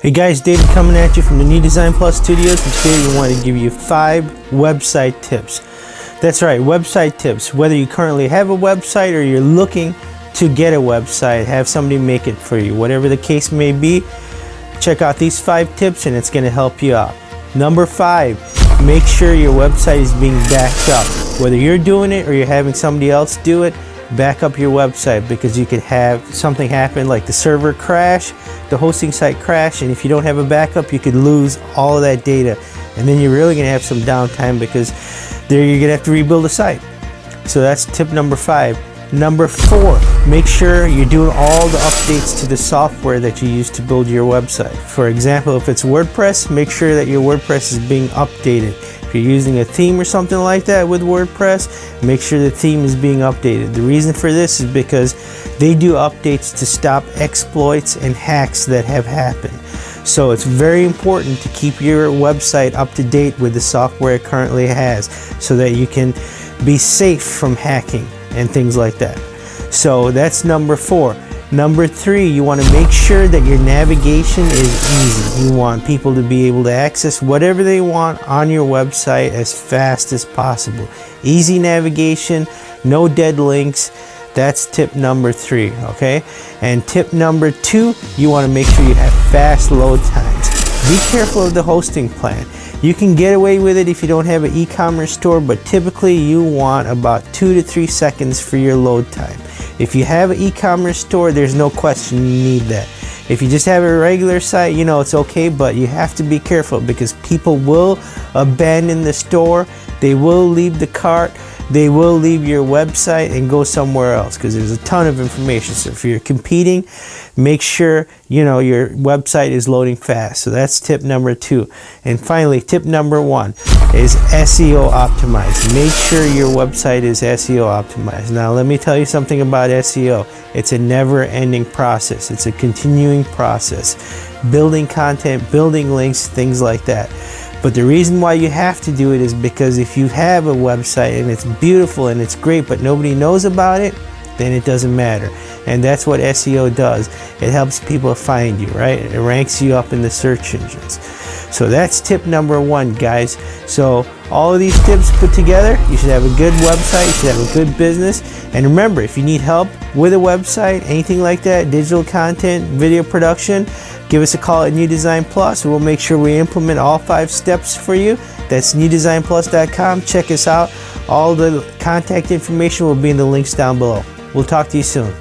Hey guys, David coming at you from the New Design Plus Studios, and today we want to give you 5 website tips. That's right, website tips. Whether you currently have a website or you're looking to get a website, have somebody make it for you, whatever the case may be, check out these 5 tips and it's going to help you out. Number 5, make sure your website is being backed up. Whether you're doing it or you're having somebody else do it, back up your website, because you could have something happen like the server crash, the hosting site crash, and if you don't have a backup, you could lose all of that data, and then you're really going to have some downtime because there you're going to have to rebuild the site. So that's tip number 5. Number 4, make sure you're doing all the updates to the software that you use to build your website. For example, if it's WordPress, make sure that your WordPress is being updated. If you're using a theme or something like that with WordPress, make sure the theme is being updated. The reason for this is because they do updates to stop exploits and hacks that have happened. So it's very important to keep your website up to date with the software it currently has, so that you can be safe from hacking and things like that. So that's number 4. Number 3, you want to make sure that your navigation is easy. You want people to be able to access whatever they want on your website as fast as possible. Easy navigation, no dead links. That's tip number 3, okay? And tip number 2, you want to make sure you have fast load times. Be careful of the hosting plan. You can get away with it if you don't have an e-commerce store, but typically you want about 2 to 3 seconds for your load time. If you have an e-commerce store, there's no question you need that. If you just have a regular site, you know, it's okay, but you have to be careful because people will abandon the store, they will leave the cart, they will leave your website and go somewhere else because there's a ton of information. So if you're competing, make sure you know your website is loading fast. So that's tip number 2. And finally, tip number 1 is SEO optimized. Make sure your website is SEO optimized. Now let me tell you something about SEO. It's a never-ending process. It's a continuing process. Building content, building links, things like that. But the reason why you have to do it is because if you have a website and it's beautiful and it's great but nobody knows about it, then it doesn't matter. And that's what SEO does. It helps people find you, right? It ranks you up in the search engines. So that's tip number 1, guys. So all of these tips put together, you should have a good website, you should have a good business. And remember, if you need help with a website, anything like that, digital content, video production, give us a call at New Design Plus. We'll make sure we implement all 5 steps for you. That's newdesignplus.com. Check us out. All the contact information will be in the links down below. We'll talk to you soon.